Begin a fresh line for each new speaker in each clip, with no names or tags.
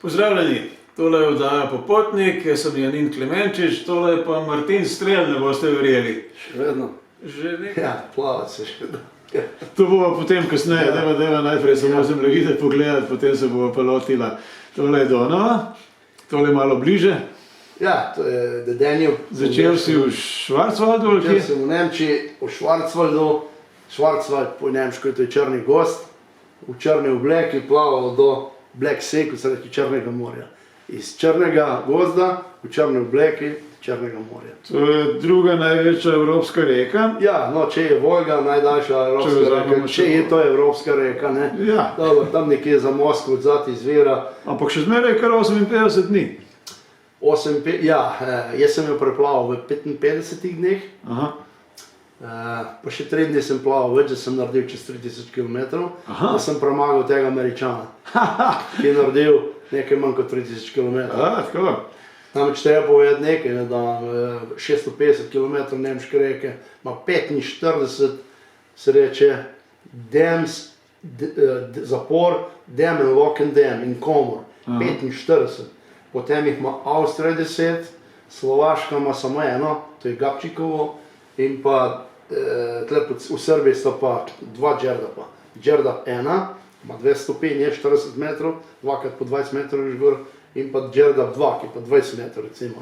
Pozdravljeni, tole je oddaja Popotnik, jaz sem Janin Klemenčič, tole je pa Martin Strel, ne boste verjeli.
Še vedno?
Že nekaj?
Ja, plavati se še vedno.
To bova potem kasneje, deva najprej samo zemljevide pogledati, potem se bova pa lotila. Tole je Donava, tole je malo bliže.
Ja, to je Dedenjev.
Začel si v Schwarzwaldu ali kje?
Začel sem v Nemčiji, v Schwarzwaldu. Schwarzwald po nemško je to črni gost. V črni obleki plaval do Black Sea, kot se reče Črnega morja. Iz črnega gozda v črni obleki Črnega morja.
To je druga največja evropska reka.
Ja, no, če je Volga najdaljša evropska reka, če je to evropska reka, ne?
Ja.
Dobro, tam nekje za Moskvo odzad izvira.
Ampak še zmeraj je kar 58 dni.
Ja, jaz sem jo preplaval v 55 dneh.
Aha.
Pa še 3 dni sem plaval več, da sem naredil čez 3000 km, da sem premagal tega Američana, ki je naredil nekaj manj kot 3000 km.
Tako.
Namreč treba povedati nekaj, da 650 km nemške reke ima 45, se reče zapor, Dam and Lock and Dam in Komor, 45. Potem jih ima Avstrija 10, Slovaška ima samo eno, to je Gabčikovo, in pa v Srbiji sta pa 2 Đerdapa. Đerdap 1 ima 2 stopinje, 40 metrov, 2x po 20 metrov je gor, in pa Đerdap 2, ki je pa 20 metrov recimo.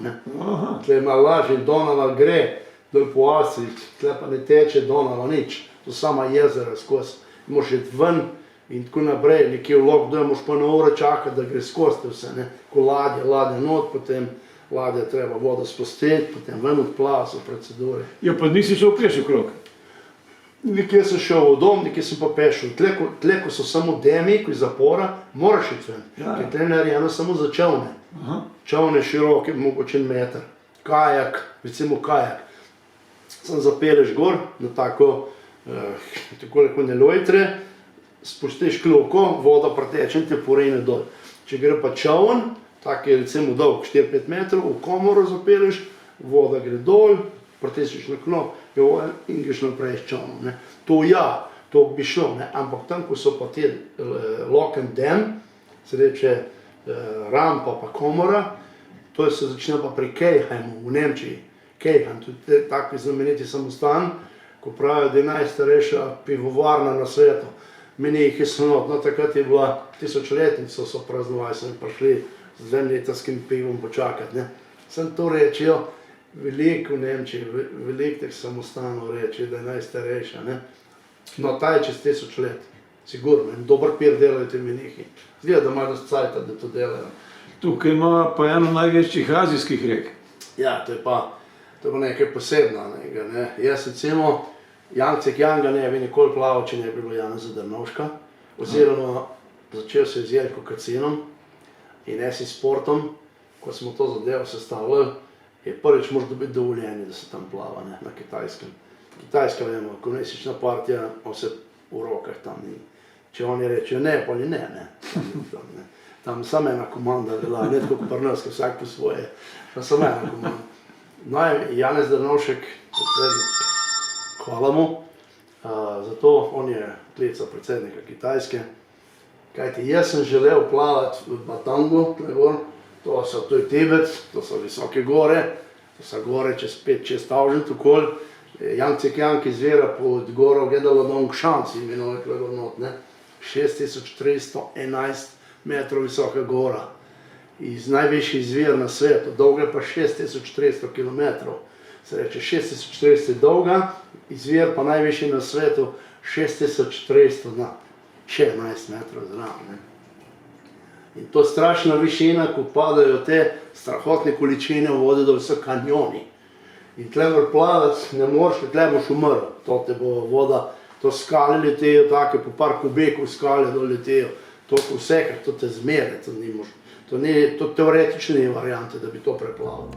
Tle ima lažje, Donava gre dol po Avstriji, tle pa ne teče Donava nič, to sama jezera skozi. Moraš iti ven in tako naprej, nekje v lockdown moraš pa na uro čakati, da gre skozi vse, ko ladje not, potem ladje treba vodo spustiti, potem ven odplava so procedure.
Ja, pa nisi šel peš okrog?
Nekje sem šel v dom, nekje sem pa pešel. Tle, ko so samo demi, ko je zapora, moraš iti ven. Ker tle narejeno samo za čovne. Čovne široke, mogoče meter. Kajak, recimo kajak. Sam zapeleš gor na tako ne lojtre, spustiš kljoko, voda preteče in te porejne dol. Če gre pa čovn, tak je recimo dolg 4-5 metrov, v komoro zapeleš, voda gre dol, pritisneš na knop in greš naprej s čovnom. To ja, to bi šlo, ampak tam, ko so pa te Lock and Dam, se reče rampa pa komora, to se začne pa pri Kelheimu v Nemčiji. Kelheim, tudi taki znameniti samostan, ko pravijo, da je najstarejša pivovarna na svetu. Meni jih je sanotno, takrat je bila 1000-letnica, so praznovali, so prišli z 2-letarskim pivom počakati. Sem to rečijo, veliko v Nemčiji, veliko teh samostanov rečijo, da je najstarejša. No, ta je čez 1000 let, sigurno, in dober pir delajo te menihi. Zgleda, da imajo dosti cajta, da to delajo.
Tukaj ima pa eno največjih azijskih rek.
Ja, to je pa nekaj posebnega. Jaz recimo, Jangcek Janga ne bi nikoli plaval, če ne bi bilo Janeza Drnovška, oziroma začel se z Jelko Kacinom in S Sportom, ko smo to zadevo sestavljali, je prvič moraš dobiti dovoljenje, da se tam plava na Kitajskem. Kitajska, vemo, komunistična partija, vse v rokah tam ni. Če oni rečejo ne, pa oni ne. Tam samo ena komanda dela, ne tako kot pri nas, vsak po svoje, pa samo ena komanda. No, Janez Drnovšek, predsednik, hvala mu, zato on je klical predsednika Kitajske. Kajti jaz sem želel plavati v Batangu, to je Tibet, to so visoke gore, to so gore čez 5-6 tavžen tukol. Jangcek Jang izvira pod goro Gedalodong-Shan, si imenuje not, 6311 metrov visoka gora. Iz najvišji izvir na svetu, dolga pa 6300 km. Se reče 6300 dolga, izvir pa najvišji na svetu 6300 na 11 metrov zraven. In to je strašna višina, ko padajo te strahotne količine vode, da so kanjoni. In tle plavati ne moreš, tle boš umrl. To te bo voda, to skale letejo, take po par kubekov skale dol letejo. To ko vsekaj, to te zmere, to teoretične variante, da bi to preplavil.